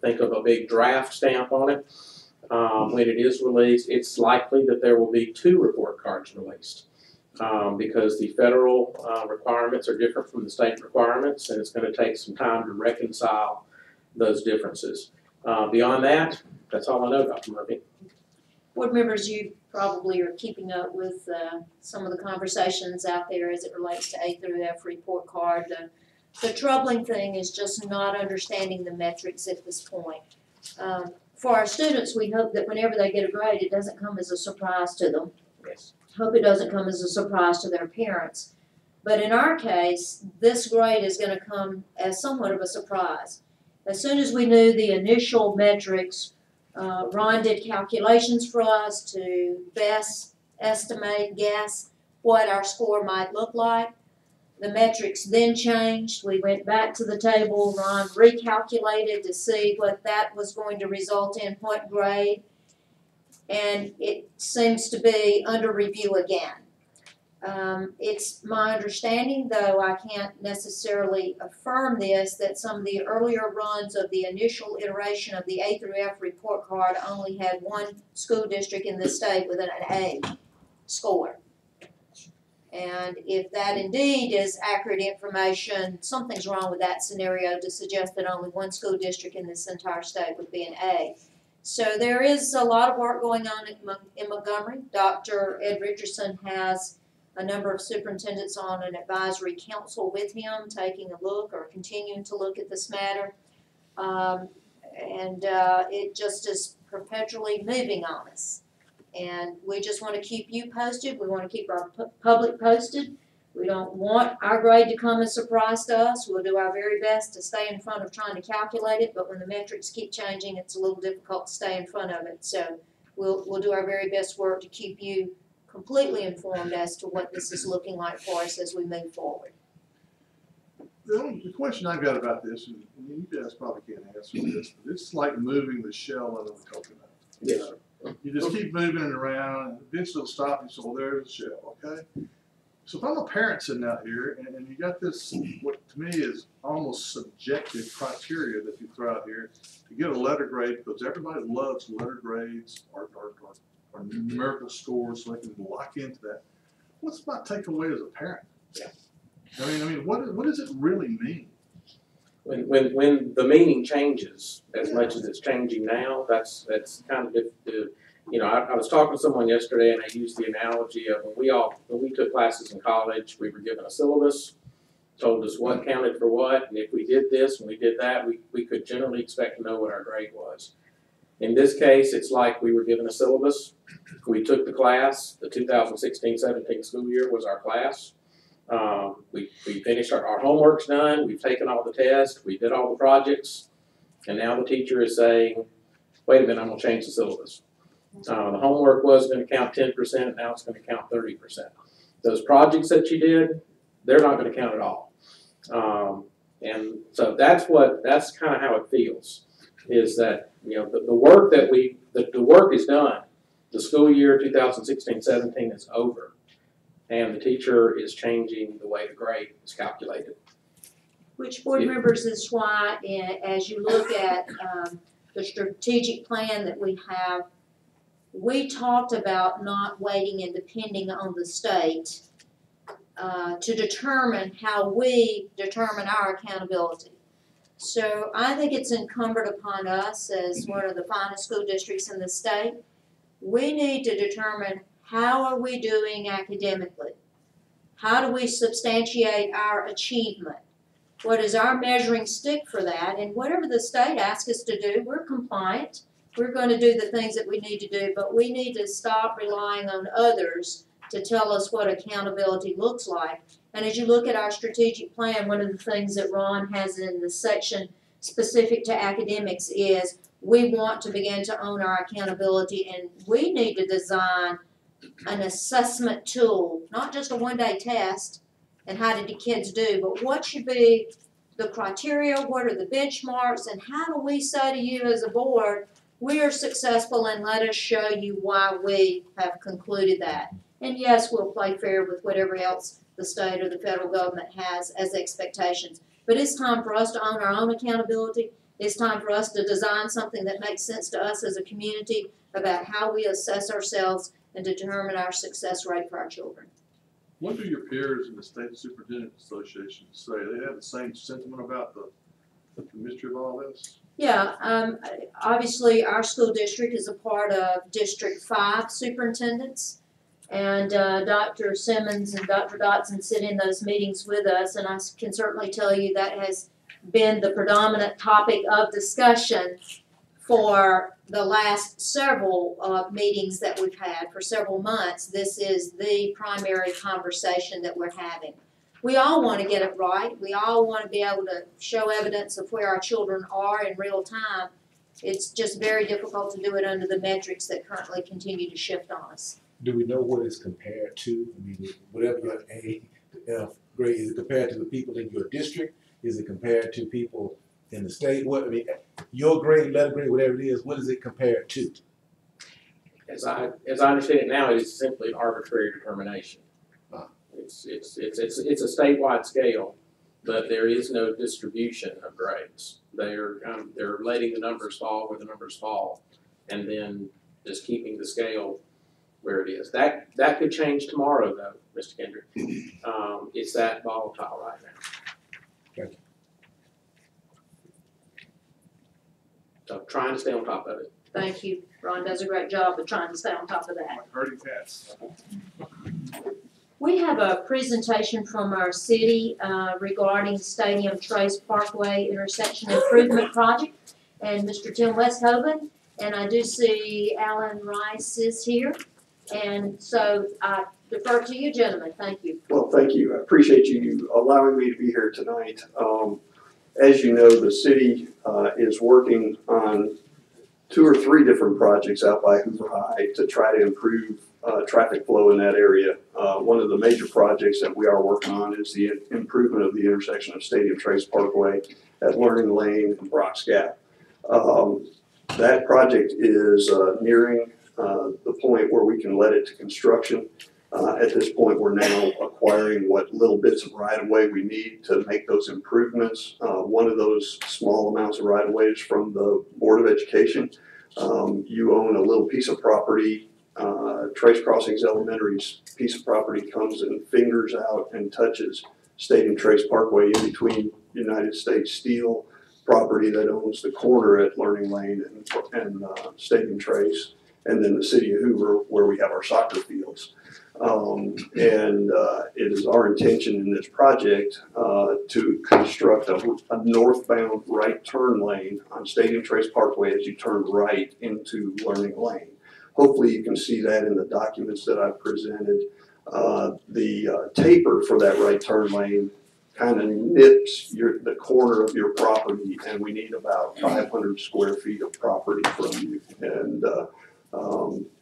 think of a big draft stamp on it. When it is released, it's likely that there will be 2 report cards released because the federal requirements are different from the state requirements, and it's going to take some time to reconcile those differences. Beyond that, that's all I know, Dr. Murphy.
Board members, you probably are keeping up with some of the conversations out there as it relates to A through F report card. The troubling thing is just not understanding the metrics at this point. For our students, we hope that whenever they get a grade, it doesn't come as a surprise to them.
Yes.
Hope it doesn't come as a surprise to their parents. But in our case, this grade is going to come as somewhat of a surprise. As soon as we knew the initial metrics, Ron did calculations for us to best estimate, guess what our score might look like. The metrics then changed. We went back to the table. Ron recalculated to see what that was going to result in, what grade. And it seems to be under review again. It's my understanding, though I can't necessarily affirm this, that some of the earlier runs of the initial iteration of the A through F report card only had one school district in the state with an A score. And if that indeed is accurate information, something's wrong with that scenario to suggest that only one school district in this entire state would be an A. So there is a lot of work going on in Montgomery. Dr. Ed Richardson has a number of superintendents on an advisory council with him, taking a look or continuing to look at this matter. It just is perpetually moving on us. And we just want to keep you posted. We want to keep our public posted. We don't want our grade to come as a surprise to us. We'll do our very best to stay in front of trying to calculate it, but when the metrics keep changing, it's a little difficult to stay in front of it. So we'll do our very best work to keep you completely informed as to what this is looking like for us as we move forward.
The question I've got about this, and you guys probably can't answer this, but it's like moving the shell out of the coconut.
Yes.
You just keep moving it around, and eventually it'll stop and say, well, there's the shell, okay? So if I'm a parent sitting out here, and you got this, what to me is almost subjective criteria that you throw out here to get a letter grade, because everybody loves letter grades or numerical scores, so they can lock into that. What's my takeaway as a parent?
Yeah.
I mean, what does it really mean?
When the meaning changes as much as it's changing now, that's kind of you know, I was talking to someone yesterday and I used the analogy of when we took classes in college, we were given a syllabus, told us what counted for what, and if we did this and we did that, we could generally expect to know what our grade was. In this case, it's like we were given a syllabus. We took the class. The 2016-17 school year was our class. We finished our homework's done. We've taken all the tests. We did all the projects. And now the teacher is saying, wait a minute, I'm going to change the syllabus. The homework was going to count 10%. Now it's going to count 30%. Those projects that you did, they're not going to count at all. And so that's kind of how it feels, is that, you know, the work the work is done. The school year 2016-17 is over, and the teacher is changing the way the grade is calculated.
Which board members is why, as you look at the strategic plan that we have, we talked about not waiting and depending on the state to determine how we determine our accountability. So I think it's incumbent upon us as one of the finest school districts in the state. We need to determine how are we doing academically? How do we substantiate our achievement? What is our measuring stick for that? And whatever the state asks us to do, we're compliant. We're going to do the things that we need to do, but we need to stop relying on others to tell us what accountability looks like. And as you look at our strategic plan, one of the things that Ron has in the section specific to academics is we want to begin to own our accountability, and we need to design an assessment tool, not just a one-day test and how did the kids do, but what should be the criteria, what are the benchmarks, and how do we say to you as a board, we are successful and let us show you why we have concluded that. And yes, we'll play fair with whatever else the state or the federal government has as expectations. But it's time for us to own our own accountability. It's time for us to design something that makes sense to us as a community about how we assess ourselves and determine our success rate for our children.
What do your peers in the State Superintendent Association say? They have the same sentiment about the the mystery of all this?
Yeah, obviously, our school district is a part of District 5 superintendents. And Dr. Simmons and Dr. Dotson sit in those meetings with us, and I can certainly tell you that has been the predominant topic of discussion for the last several meetings that we've had for several months. This is the primary conversation that we're having. We all want to get it right. We all want to be able to show evidence of where our children are in real time. It's just very difficult to do it under the metrics that currently continue to shift on us.
Do we know what it's compared to? I mean, whatever your A to F grade, is it compared to the people in your district? Is it compared to people in the state? What, I mean, your grade, letter grade, whatever it is, what is it compared to?
As I understand it now, it is simply an arbitrary determination. It's a statewide scale, but there is no distribution of grades. They're letting the numbers fall where the numbers fall, and then just keeping the scale where it is. That could change tomorrow, though, Mr. Kendrick. It's that volatile right now.
Thank you.
So trying to stay on top of it.
Thank you. Ron does a great job of trying to stay on top of that.
Like herding cats.
We have a presentation from our city regarding Stadium Trace Parkway Intersection Improvement Project, and Mr. Tim Westhoven, and I do see Alan Rice is here, and so I defer to you, gentlemen. Thank you.
Well, thank you. I appreciate you allowing me to be here tonight. As you know, the city is working on 2 or 3 different projects out by Hoover High to try to improve traffic flow in that area. One of the major projects that we are working on is the improvement of the intersection of Stadium Trace Parkway at Learning Lane and Brock's Gap. That project is nearing the point where we can let it to construction. At this point, we're now acquiring what little bits of right-of-way we need to make those improvements. One of those small amounts of right-of-way is from the Board of Education. You own a little piece of property. Trace Crossings Elementary's piece of property comes and fingers out and touches Stadium Trace Parkway in between United States Steel property that owns the corner at Learning Lane and Stadium Trace, and then the city of Hoover where we have our soccer fields. It is our intention in this project to construct a northbound right turn lane on Stadium Trace Parkway as you turn right into Learning Lane. Hopefully you can see that in the documents that I've presented. The taper for that right turn lane kind of nips the corner of your property, and we need about 500 square feet of property from you. And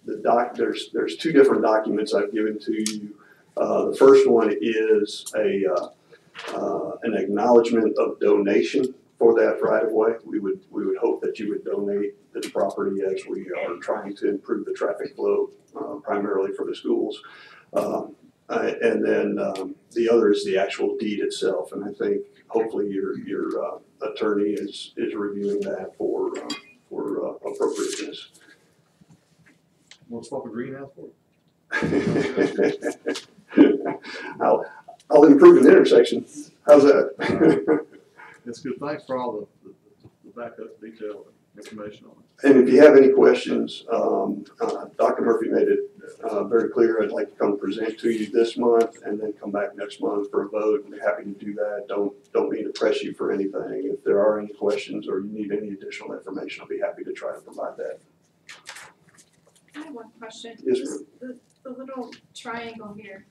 there's 2 different documents I've given to you. The first one is an acknowledgement of donation for that right of way. We would hope that you would donate this property as we are trying to improve the traffic flow primarily for the schools. And then the other is the actual deed itself, and I think hopefully your attorney is reviewing that for appropriateness.
Want to swap a greenhouse for
it? I'll improve an intersection. How's that?
That's good. Thanks for all the backup detail and information on it.
And if you have any questions, Dr. Murphy made it very clear. I'd like to come present to you this month and then come back next month for a vote. I'm happy to do that. Don't mean to press you for anything. If there are any questions or you need any additional information, I'll be happy to try to provide that.
I have one question.
Yes,
Just the little triangle here.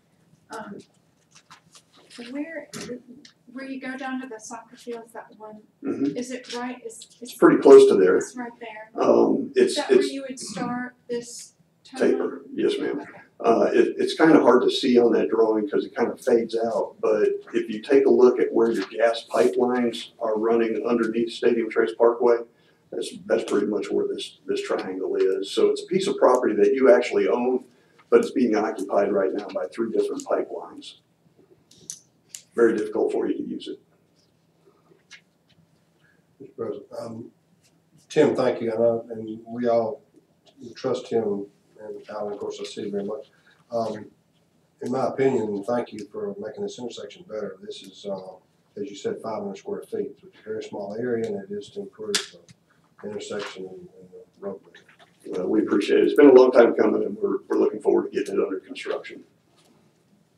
Where you go down to the soccer fields, that one, is it right? It's
pretty close to there.
It's right there.
Is
that where you would start this
taper? Yes, ma'am. It's kind of hard to see on that drawing because it kind of fades out, but if you take a look at where your gas pipelines are running underneath Stadium Trace Parkway, that's pretty much where this triangle is. So it's a piece of property that you actually own, but it's being occupied right now by 3 different pipelines. Very difficult for you to use it.
Mr. President, Tim, thank you, and we all trust Tim and Alan, of course, I see very much. In my opinion, thank you for making this intersection better. This is as you said, 500 square feet. So it's a very small area, and it is to improve the intersection and the roadway.
Well, we appreciate it. It's been a long time coming, and we're looking forward to getting it under construction.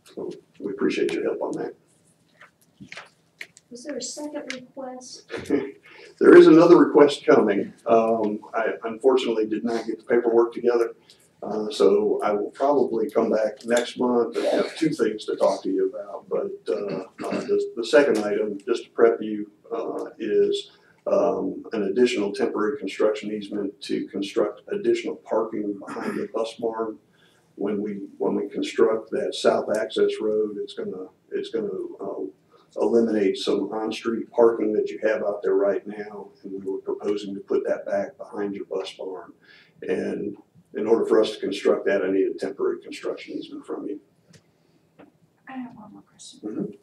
So we appreciate your help on that.
Was there a second request?
There is another request coming. I unfortunately did not get the paperwork together, so I will probably come back next month and have two things to talk to you about. But the second item, just to prep you, is an additional temporary construction easement to construct additional parking behind the bus barn. When we construct that south access road, it's gonna eliminate some on-street parking that you have out there right now, and we were proposing to put that back behind your bus barn. And in order for us to construct that, I need a temporary construction easement from you.
I have one more question.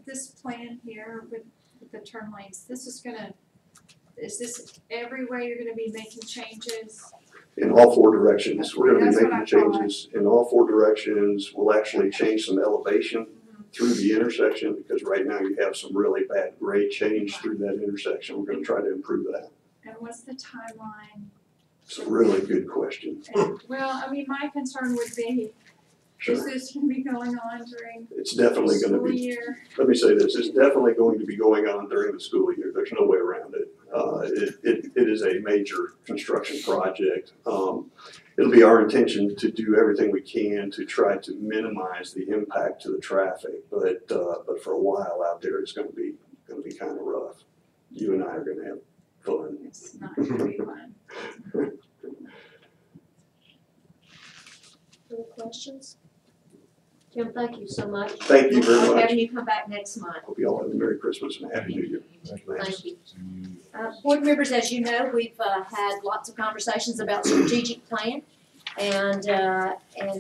This plan here with the turn lanes, is this everywhere you're gonna be making changes?
In all four directions, we're gonna be
That's what
making
I thought.
changes in all four directions. We'll actually change some elevation through the intersection, because right now you have some really bad grade change through that intersection. We're gonna try to improve that.
And what's the timeline?
It's a really good question.
Well, I mean, my concern would be, is
Sure.
this gonna be going on during
It's
the
definitely gonna
school
be,
year?
let me say this, it's definitely going to be going on during the school year. There's no way around it. It is a major construction project. It'll be our intention to do everything we can to try to minimize the impact to the traffic, but for a while out there, it's gonna be kind of rough. You and I are gonna have fun.
It's not gonna be fun.
Other questions? Kim, thank you so much.
Thank you very
I'll
much.
have you come back next month.
Hope you all have a Merry Christmas and a Happy New Year.
Thank you. Board members, as you know, we've had lots of conversations about strategic plan. And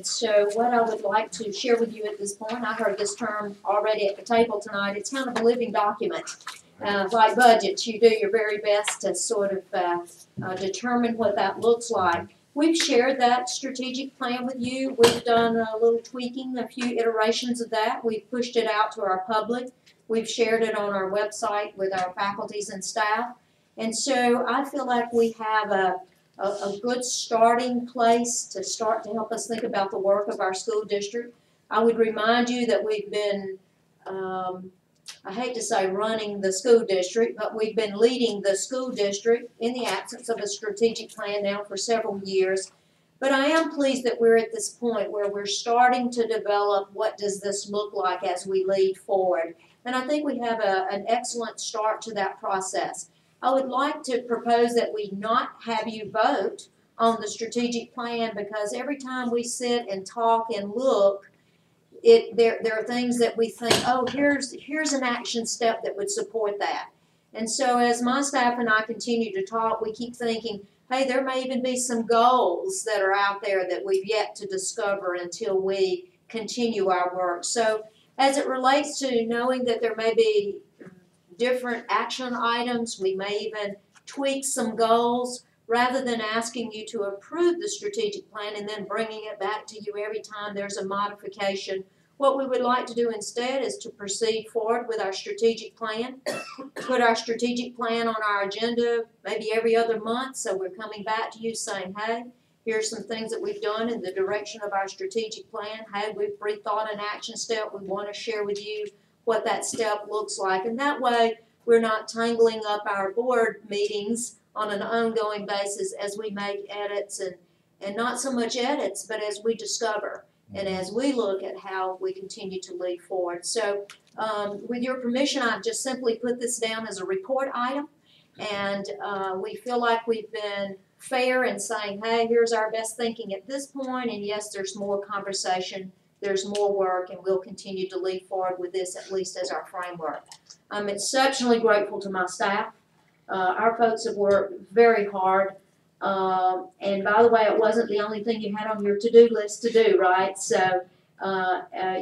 so what I would like to share with you at this point, I heard this term already at the table tonight, it's kind of a living document. Like budgets, you do your very best to sort of determine what that looks like. We've shared that strategic plan with you. We've done a little tweaking, a few iterations of that. We've pushed it out to our public. We've shared it on our website with our faculties and staff. And so I feel like we have a good starting place to start to help us think about the work of our school district. I would remind you that we've been, I hate to say running the school district, but we've been leading the school district in the absence of a strategic plan now for several years. But I am pleased that we're at this point where we're starting to develop what does this look like as we lead forward. And I think we have an excellent start to that process. I would like to propose that we not have you vote on the strategic plan, because every time we sit and talk and look, there are things that we think, oh, here's an action step that would support that. And so as my staff and I continue to talk, we keep thinking, hey, there may even be some goals that are out there that we've yet to discover until we continue our work. So as it relates to knowing that there may be different action items, we may even tweak some goals, rather than asking you to approve the strategic plan and then bringing it back to you every time there's a modification. What we would like to do instead is to proceed forward with our strategic plan, put our strategic plan on our agenda maybe every other month, so we're coming back to you saying, hey, here's some things that we've done in the direction of our strategic plan. Hey, we've rethought an action step. We want to share with you what that step looks like. And that way, we're not tangling up our board meetings on an ongoing basis as we make edits and not so much edits, but as we discover and as we look at how we continue to lead forward. So with your permission, I've just simply put this down as a report item, and we feel like we've been fair in saying, hey, here's our best thinking at this point, and yes, there's more conversation, there's more work, and we'll continue to lead forward with this, at least as our framework. I'm exceptionally grateful to my staff. Our folks have worked very hard. And by the way, it wasn't the only thing you had on your to-do list to do, right? So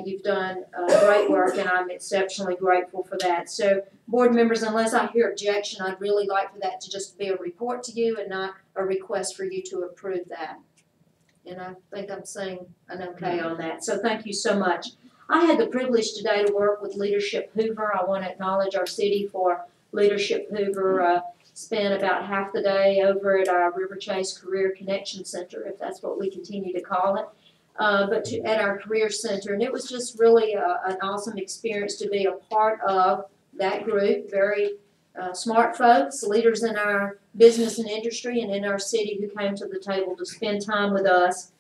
you've done great work, and I'm exceptionally grateful for that. So board members, unless I hear objection, I'd really like for that to just be a report to you and not a request for you to approve that. And I think I'm saying an okay on that. So thank you so much. I had the privilege today to work with Leadership Hoover. I want to acknowledge our city for Leadership Hoover. Spent about half the day over at our River Chase Career Connection Center, if that's what we continue to call it, at our Career Center. And it was just really an awesome experience to be a part of that group. Very smart folks, leaders in our business and industry and in our city who came to the table to spend time with us.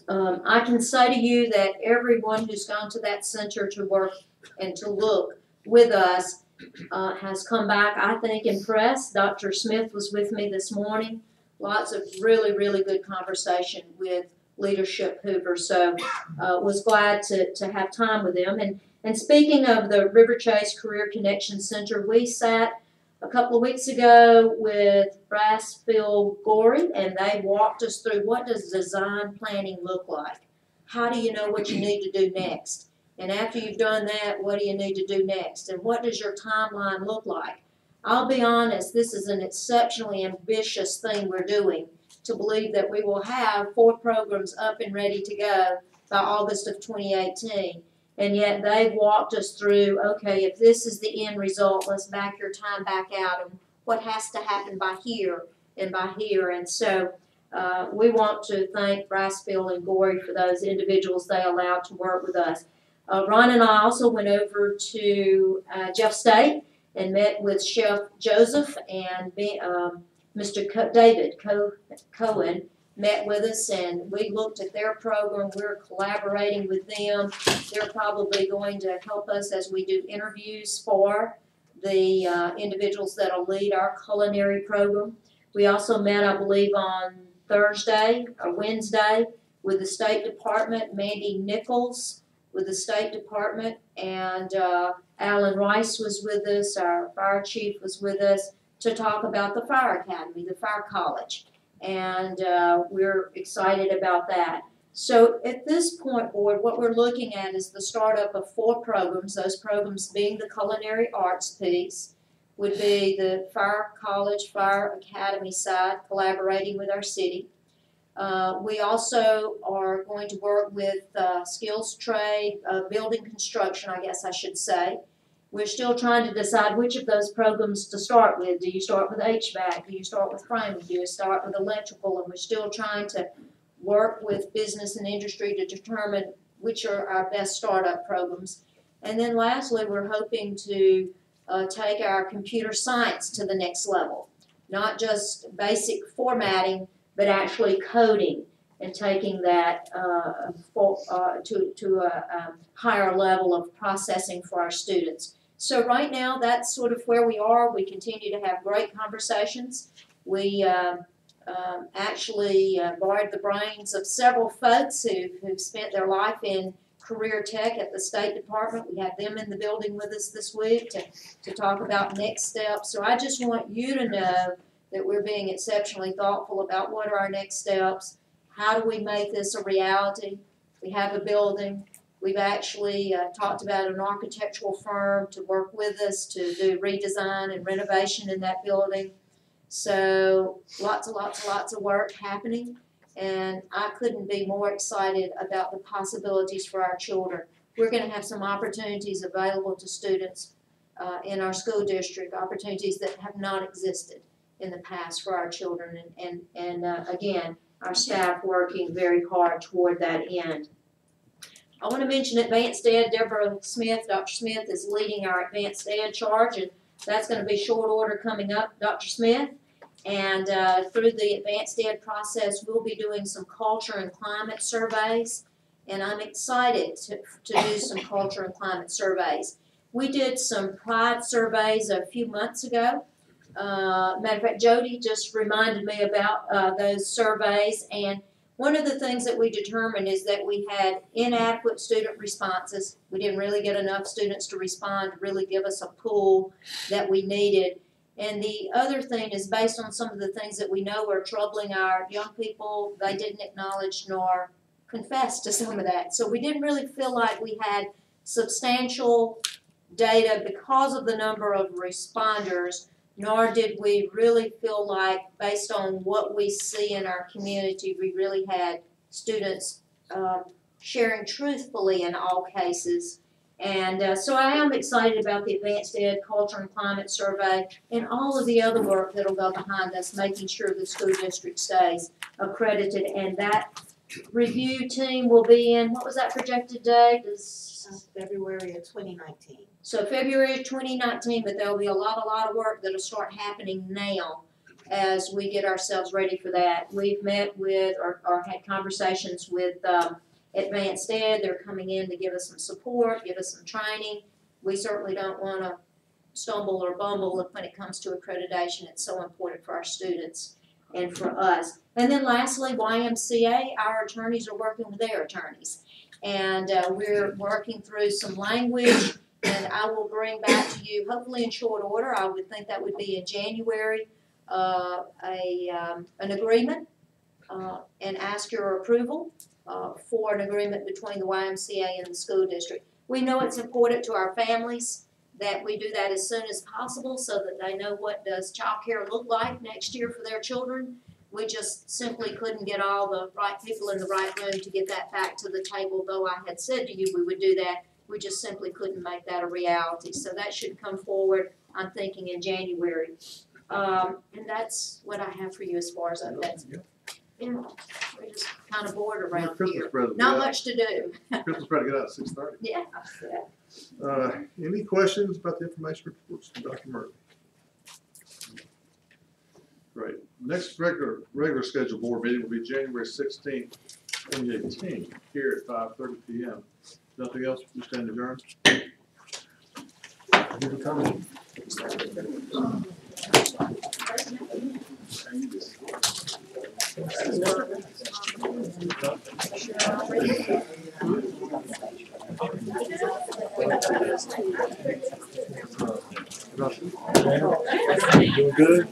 I can say to you that everyone who's gone to that center to work and to look with us has come back, I think, impressed. Dr. Smith was with me this morning. Lots of really, really good conversation with Leadership Hoover. So was glad to have time with them. And speaking of the River Chase Career Connection Center, we sat a couple of weeks ago with Brassfield Gorey, and they walked us through what does design planning look like? How do you know what you need to do next? And after you've done that, what do you need to do next? And what does your timeline look like? I'll be honest, this is an exceptionally ambitious thing we're doing to believe that we will have 4 programs up and ready to go by August of 2018. And yet they've walked us through, okay, if this is the end result, let's back your time back out and what has to happen by here and by here. And so we want to thank Brassfield and Gorey for those individuals they allowed to work with us. Ron and I also went over to Jeff State and met with Chef Joseph and Mr. David Cohen met with us, and we looked at their program. We're collaborating with them. They're probably going to help us as we do interviews for the individuals that will lead our culinary program. We also met, I believe, on Thursday or Wednesday with the State Department, Mandy Nichols with the State Department, and Alan Rice was with us, our fire chief was with us, to talk about the fire academy, the fire college. And we're excited about that. So at this point, board, what we're looking at is the startup of 4 programs, those programs being the culinary arts piece, would be the fire college, fire academy side, collaborating with our city. We also are going to work with skills trade, building construction, I guess I should say. We're still trying to decide which of those programs to start with. Do you start with HVAC? Do you start with framing? Do you start with electrical? And we're still trying to work with business and industry to determine which are our best startup programs. And then lastly, we're hoping to take our computer science to the next level. Not just basic formatting, but actually coding and taking that to a higher level of processing for our students. So right now, that's sort of where we are. We continue to have great conversations. We actually borrowed the brains of several folks who've spent their life in career tech at the State Department. We have them in the building with us this week to talk about next steps. So I just want you to know that we're being exceptionally thoughtful about what are our next steps. How do we make this a reality? We have a building. We've actually talked about an architectural firm to work with us to do redesign and renovation in that building. So lots of work happening, and I couldn't be more excited about the possibilities for our children. We're going to have some opportunities available to students in our school district, opportunities that have not existed in the past for our children, and again, our staff working very hard toward that end. I want to mention Advanced Ed. Deborah Smith, Dr. Smith, is leading our Advanced Ed charge, and that's going to be short order coming up, Dr. Smith. And through the Advanced Ed process, we'll be doing some culture and climate surveys, and I'm excited to do some culture and climate surveys. We did some pride surveys a few months ago. Matter of fact, Jody just reminded me about those surveys, and one of the things that we determined is that we had inadequate student responses. We didn't really get enough students to respond to really give us a pool that we needed. And the other thing is based on some of the things that we know are troubling our young people, they didn't acknowledge nor confess to some of that. So we didn't really feel like we had substantial data because of the number of responders, nor did we really feel like, based on what we see in our community, we really had students sharing truthfully in all cases. And so I am excited about the Advanced Ed Culture and Climate Survey and all of the other work that'll go behind us, making sure the school district stays accredited. And that review team will be in, what was that projected date?
February of 2019.
So February of 2019, but there'll be a lot of work that'll start happening now as we get ourselves ready for that. We've met with or had conversations with Advanced Ed. They're coming in to give us some support, give us some training. We certainly don't want to stumble or bumble when it comes to accreditation. It's so important for our students and for us. And then lastly, YMCA, our attorneys are working with their attorneys. And we're working through some language, and I will bring back to you, hopefully in short order, I would think that would be in January, an agreement and ask your approval for an agreement between the YMCA and the school district. We know it's important to our families that we do that as soon as possible so that they know what does child care look like next year for their children. We just simply couldn't get all the right people in the right room to get that back to the table, though I had said to you we would do that. We just simply couldn't make that a reality. So that should come forward, I'm thinking, in January. And that's what I have for you as far as updates. Yeah, we're just kind of bored around here. Not much to do.
Christmas present get out at 6:30.
Yeah.
Any questions about the information reports from Dr. Murphy? Great. Next regular scheduled board meeting will be January 16th, 2018, here at 5:30 p.m. Nothing else, we stand adjourned.
Doing good?